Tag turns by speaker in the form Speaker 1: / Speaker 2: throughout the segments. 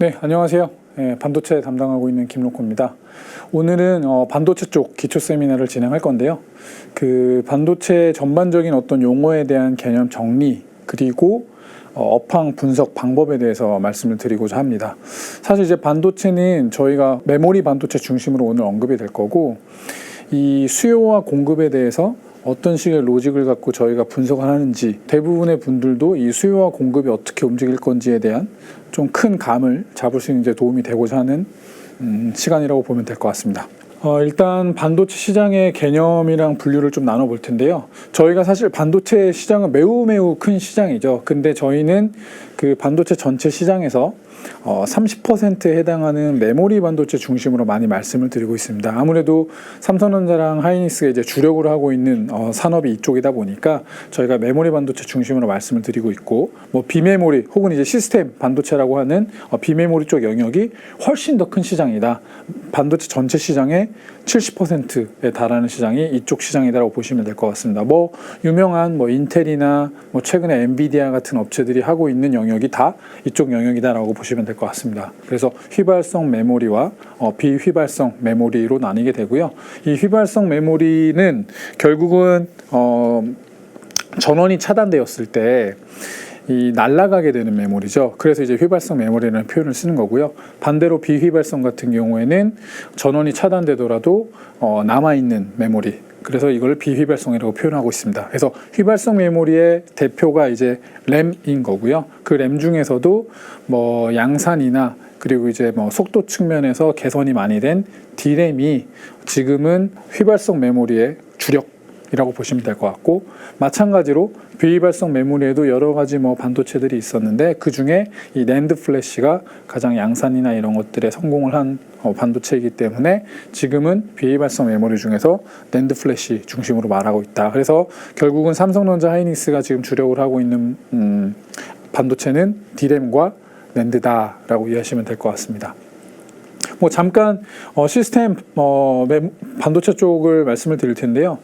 Speaker 1: 네, 안녕하세요. 반도체 담당하고 있는 김록호입니다. 오늘은 반도체 쪽 기초 세미나를 진행할 건데요. 그 반도체 전반적인 어떤 용어에 대한 개념 정리, 그리고 업황 분석 방법에 대해서 말씀을 드리고자 합니다. 사실 이제 반도체는 저희가 메모리 반도체 중심으로 오늘 언급이 될 거고, 이 수요와 공급에 대해서 어떤 식의 로직을 갖고 저희가 분석을 하는지, 대부분의 분들도 이 수요와 공급이 어떻게 움직일 건지에 대한 좀 큰 감을 잡을 수 있는 데 도움이 되고자 하는 시간이라고 보면 될 것 같습니다. 일단 반도체 시장의 개념이랑 분류를 좀 나눠볼 텐데요. 저희가 사실 반도체 시장은 매우 큰 시장이죠. 근데 저희는 그 반도체 전체 시장에서 30%에 해당하는 메모리 반도체 중심으로 많이 말씀을 드리고 있습니다. 아무래도 삼성전자랑 하이닉스가 이제 주력으로 하고 있는 산업이 이쪽이다 보니까 저희가 메모리 반도체 중심으로 말씀을 드리고 있고, 뭐 비메모리 혹은 이제 시스템 반도체라고 하는 비메모리 쪽 영역이 훨씬 더 큰 시장이다. 반도체 전체 시장의 70%에 달하는 시장이 이쪽 시장이다라고 보시면 될 것 같습니다. 뭐 유명한 인텔이나 최근에 엔비디아 같은 업체들이 하고 있는 영역이 다 이쪽 영역이다라고 보시면 될 것 같습니다. 그래서 휘발성 메모리와 비휘발성 메모리로 나뉘게 되고요. 이 휘발성 메모리는 결국은 전원이 차단되었을 때 이 날아가게 되는 메모리죠. 그래서 이제 휘발성 메모리라는 표현을 쓰는 거고요. 반대로 비휘발성 같은 경우에는 전원이 차단되더라도 남아있는 메모리, 그래서 이걸 비휘발성이라고 표현하고 있습니다. 그래서 휘발성 메모리의 대표가 이제 램인 거고요. 그 램 중에서도 양산이나 그리고 이제 속도 측면에서 개선이 많이 된 D램이 지금은 휘발성 메모리의 주력이라고 보시면 될 것 같고, 마찬가지로 비휘발성 메모리에도 여러 가지 반도체들이 있었는데 그 중에 이 낸드 플래시가 가장 양산이나 이런 것들에 성공을 한 반도체이기 때문에 지금은 비휘발성 메모리 중에서 낸드 플래시 중심으로 말하고 있다. 그래서 결국은 삼성전자 하이닉스가 지금 주력을 하고 있는 반도체는 D램과 낸드다라고 이해하시면 될 것 같습니다. 잠깐 시스템 반도체 쪽을 말씀을 드릴 텐데요.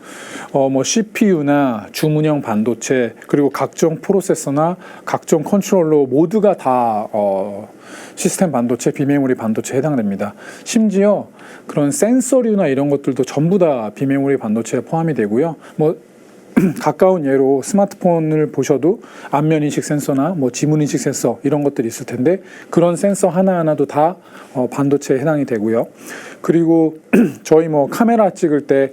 Speaker 1: CPU나 주문형 반도체, 그리고 각종 프로세서나 각종 컨트롤러 모두가 다 시스템 반도체, 비메모리 반도체에 해당됩니다. 심지어 그런 센서류나 이런 것들도 전부 다 비메모리 반도체에 포함이 되고요. 가까운 예로 스마트폰을 보셔도 안면 인식 센서나 지문 인식 센서 이런 것들이 있을 텐데, 그런 센서 하나하나도 다 반도체에 해당이 되고요. 그리고 저희 카메라 찍을 때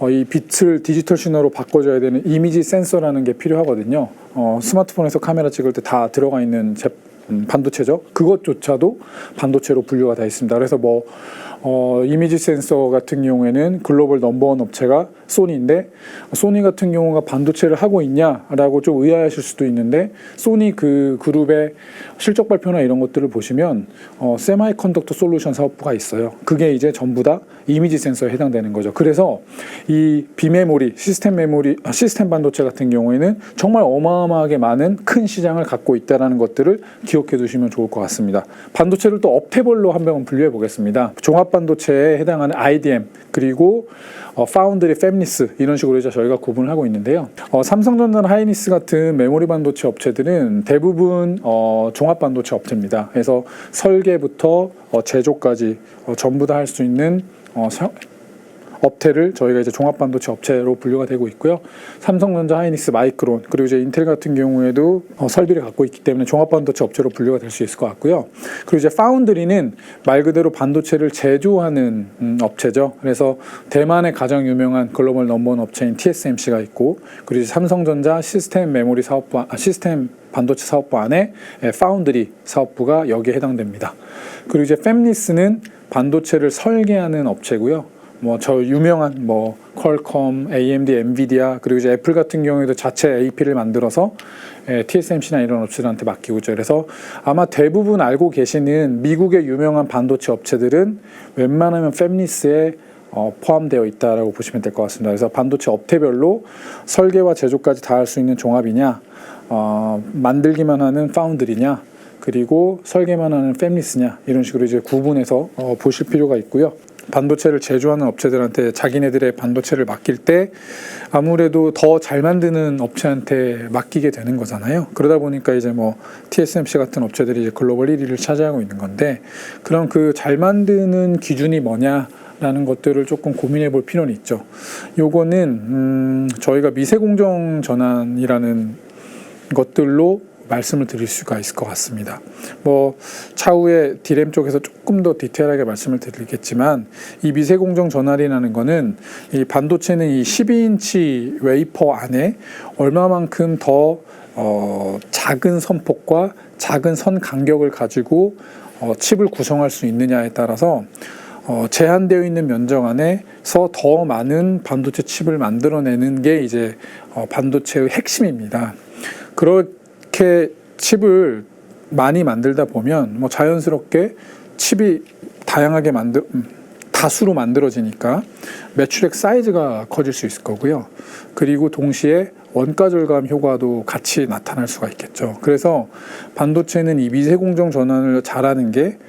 Speaker 1: 이 빛을 디지털 신호로 바꿔줘야 되는 이미지 센서라는 게 필요하거든요. 스마트폰에서 카메라 찍을 때 다 들어가 있는 반도체죠. 그것조차도 반도체로 분류가 되어 있습니다. 그래서 이미지 센서 같은 경우에는 글로벌 넘버원 업체가 소니인데, 소니 같은 경우가 반도체를 하고 있냐라고 좀 의아하실 수도 있는데, 소니 그 그룹의 실적 발표나 이런 것들을 보시면 세마이컨덕터 솔루션 사업부가 있어요. 그게 이제 전부 다 이미지 센서에 해당되는 거죠. 그래서 이 비메모리, 시스템 반도체 같은 경우에는 정말 어마어마하게 많은 큰 시장을 갖고 있다는 것들을 기억해 두시면 좋을 것 같습니다. 반도체를 또 업태별로 한번 분류해 보겠습니다. 종합 반도체에 해당하는 IDM, 그리고 파운드리, 팹리스, 이런 식으로 이제 저희가 구분을 하고 있는데요. 삼성전자나 하이닉스 같은 메모리 반도체 업체들은 대부분 종합 반도체 업체입니다. 그래서 설계부터 제조까지 전부 다 할 수 있는 업체를 저희가 이제 종합 반도체 업체로 분류가 되고 있고요. 삼성전자, 하이닉스, 마이크론, 그리고 이제 인텔 같은 경우에도 설비를 갖고 있기 때문에 종합 반도체 업체로 분류가 될 수 있을 것 같고요. 그리고 이제 파운드리는 말 그대로 반도체를 제조하는 업체죠. 그래서 대만의 가장 유명한 글로벌 넘버원 업체인 TSMC가 있고, 그리고 이제 삼성전자 시스템 반도체 사업부 안에 파운드리 사업부가 여기에 해당됩니다. 그리고 이제 팹리스는 반도체를 설계하는 업체고요. 저 유명한 퀄컴, AMD, 엔비디아, 그리고 이제 애플 같은 경우에도 자체 AP를 만들어서 TSMC나 이런 업체들한테 맡기고 있죠. 그래서 아마 대부분 알고 계시는 미국의 유명한 반도체 업체들은 웬만하면 팹리스에 포함되어 있다라고 보시면 될 것 같습니다. 그래서 반도체 업태별로 설계와 제조까지 다 할 수 있는 종합이냐, 만들기만 하는 파운드리냐, 그리고 설계만 하는 팹리스냐, 이런 식으로 이제 구분해서 보실 필요가 있고요. 반도체를 제조하는 업체들한테 자기네들의 반도체를 맡길 때 아무래도 더 잘 만드는 업체한테 맡기게 되는 거잖아요. 그러다 보니까 이제 뭐 TSMC 같은 업체들이 이제 글로벌 1위를 차지하고 있는 건데, 그럼 그 잘 만드는 기준이 뭐냐라는 것들을 조금 고민해 볼 필요는 있죠. 요거는 저희가 미세공정 전환이라는 것들로 말씀을 드릴 수가 있을 것 같습니다. 뭐 차후에 디램 쪽에서 조금 더 디테일하게 말씀을 드리겠지만, 이 미세공정 전환이라는 거는 이 반도체는 이 12인치 웨이퍼 안에 얼마만큼 더 작은 선폭과 작은 선 간격을 가지고 칩을 구성할 수 있느냐에 따라서 제한되어 있는 면적 안에서 더 많은 반도체 칩을 만들어내는 게 이제 반도체의 핵심입니다. 그렇게 칩을 많이 만들다 보면 뭐 자연스럽게 칩이 다양하게 다수로 만들어지니까 매출액 사이즈가 커질 수 있을 거고요. 그리고 동시에 원가 절감 효과도 같이 나타날 수가 있겠죠. 그래서 반도체는 이 미세공정 전환을 잘하는 게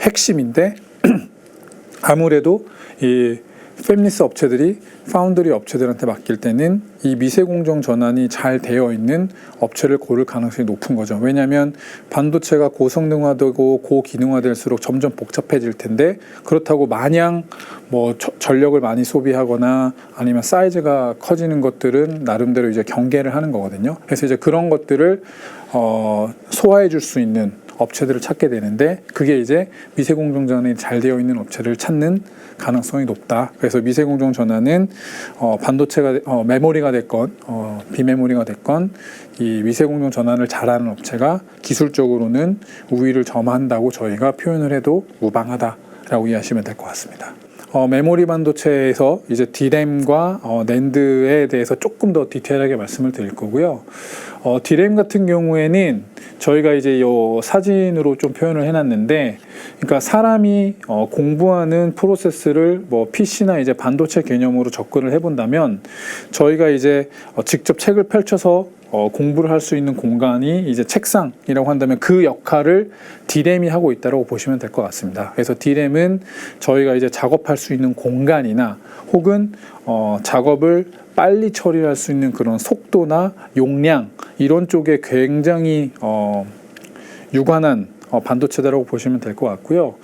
Speaker 1: 핵심인데, 아무래도 이 팹리스 업체들이 파운드리 업체들한테 맡길 때는 이 미세공정 전환이 잘 되어 있는 업체를 고를 가능성이 높은 거죠. 왜냐하면 반도체가 고성능화되고 고기능화될수록 점점 복잡해질 텐데, 그렇다고 마냥 뭐 전력을 많이 소비하거나 아니면 사이즈가 커지는 것들은 나름대로 이제 경계를 하는 거거든요. 그래서 이제 그런 것들을 소화해 줄 수 있는 업체들을 찾게 되는데, 그게 이제 미세공정 전환이 잘 되어 있는 업체를 찾는 가능성이 높다. 그래서 미세공정 전환은 반도체가 메모리가 됐건 비메모리가 됐건 이 미세공정 전환을 잘하는 업체가 기술적으로는 우위를 점한다고 저희가 표현을 해도 무방하다라고 이해하시면 될 것 같습니다. 메모리 반도체에서 이제 D램과 낸드에 대해서 조금 더 디테일하게 말씀을 드릴 거고요. D램 같은 경우에는 저희가 이제 이 사진으로 좀 표현을 해놨는데, 그러니까 사람이 공부하는 프로세스를 뭐 PC나 이제 반도체 개념으로 접근을 해본다면, 저희가 이제 직접 책을 펼쳐서 공부를 할 수 있는 공간이 이제 책상이라고 한다면 그 역할을 D램이 하고 있다고 보시면 될 것 같습니다. 그래서 D램은 저희가 이제 작업할 수 있는 공간이나 혹은 작업을 빨리 처리할 수 있는 그런 속도나 용량, 이런 쪽에 굉장히 유관한 반도체다라고 보시면 될 것 같고요.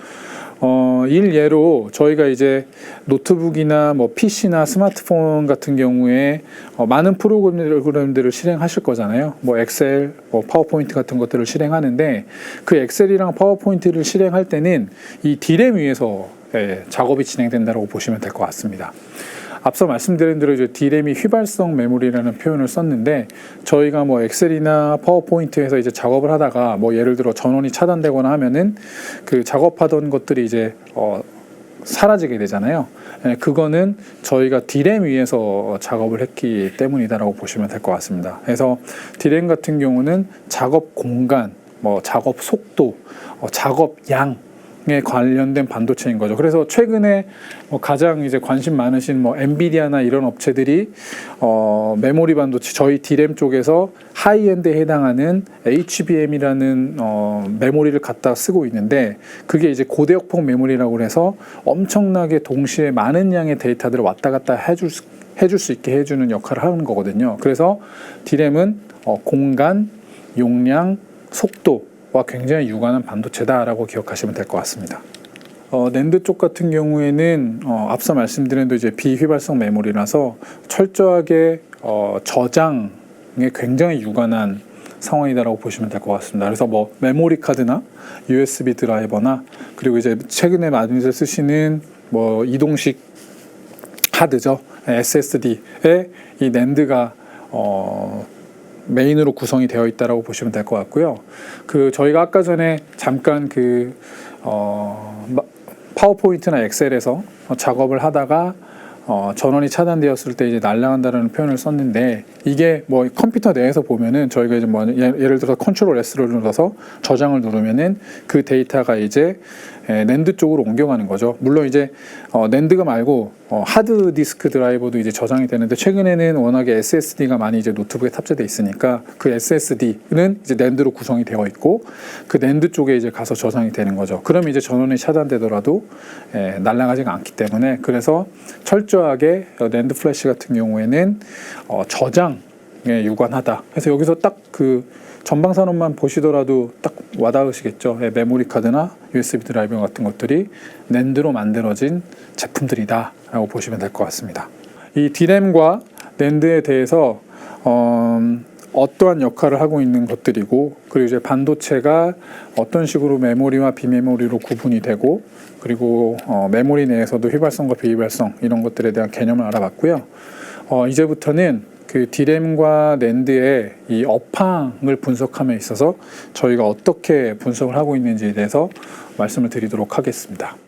Speaker 1: 일예로 저희가 이제 노트북이나 뭐 PC나 스마트폰 같은 경우에 많은 프로그램들을 실행하실 거잖아요. 뭐 엑셀, 뭐 파워포인트 같은 것들을 실행하는데, 그 엑셀이랑 파워포인트를 실행할 때는 이 D램 위에서 작업이 진행된다고 보시면 될 것 같습니다. 앞서 말씀드린 대로 이제 D램이 휘발성 메모리라는 표현을 썼는데, 저희가 뭐 엑셀이나 파워포인트에서 이제 작업을 하다가 뭐 예를 들어 전원이 차단되거나 하면은 그 작업하던 것들이 이제 사라지게 되잖아요. 그거는 저희가 D램 위에서 작업을 했기 때문이다라고 보시면 될 것 같습니다. 그래서 D램 같은 경우는 작업 공간, 뭐 작업 속도, 작업 에 관련된 반도체인 거죠. 그래서 최근에 가장 이제 관심 많으신 뭐 엔비디아나 이런 업체들이 메모리 반도체, 저희 D램 쪽에서 하이엔드에 해당하는 HBM이라는 메모리를 갖다 쓰고 있는데, 그게 이제 고대역폭 메모리라고 해서 엄청나게 동시에 많은 양의 데이터들을 왔다 갔다 해줄 수 있게 해주는 역할을 하는 거거든요. 그래서 D램은 공간, 용량, 속도 와 굉장히 유관한 반도체다라고 기억하시면 될 것 같습니다. 낸드 쪽 같은 경우에는 앞서 말씀드린 대로 이제 비휘발성 메모리라서 철저하게 저장에 굉장히 유관한 상황이다라고 보시면 될 것 같습니다. 그래서 뭐 메모리 카드나 USB 드라이버나, 그리고 이제 최근에 많이들 쓰시는 뭐 이동식 하드죠, SSD에 이 낸드가 메인으로 구성이 되어 있다라고 보시면 될 것 같고요. 저희가 아까 전에 잠깐 파워포인트나 엑셀에서 작업을 하다가 전원이 차단되었을 때 이제 날아간다는 표현을 썼는데, 이게 뭐 컴퓨터 내에서 보면은 저희가 이제 뭐 예를 들어서 컨트롤 S를 눌러서 저장을 누르면은 그 데이터가 이제 낸드 쪽으로 옮겨가는 거죠. 물론 이제 낸드가 말고 하드 디스크 드라이버도 이제 저장이 되는데 최근에는 워낙에 SSD가 많이 이제 노트북에 탑재돼 있으니까 그 SSD는 이제 낸드로 구성이 되어 있고 그 낸드 쪽에 이제 가서 저장이 되는 거죠. 그럼 이제 전원이 차단되더라도 날아가지가 않기 때문에 그래서 철저하게 낸드 플래시 같은 경우에는 저장에 유관하다. 그래서 여기서 딱 그 전방산업만 보시더라도 딱 와닿으시겠죠. 메모리 카드나 USB 드라이버 같은 것들이 낸드로 만들어진 제품들이다 라고 보시면 될 것 같습니다. 이 D램과 낸드에 대해서 어떠한 역할을 하고 있는 것들이고 그리고 이제 반도체가 어떤 식으로 메모리와 비메모리로 구분이 되고 그리고 메모리 내에서도 휘발성과 비휘발성 이런 것들에 대한 개념을 알아봤고요. 이제부터는 그 D램과 낸드의 이 업황을 분석함에 있어서 저희가 어떻게 분석을 하고 있는지에 대해서 말씀을 드리도록 하겠습니다.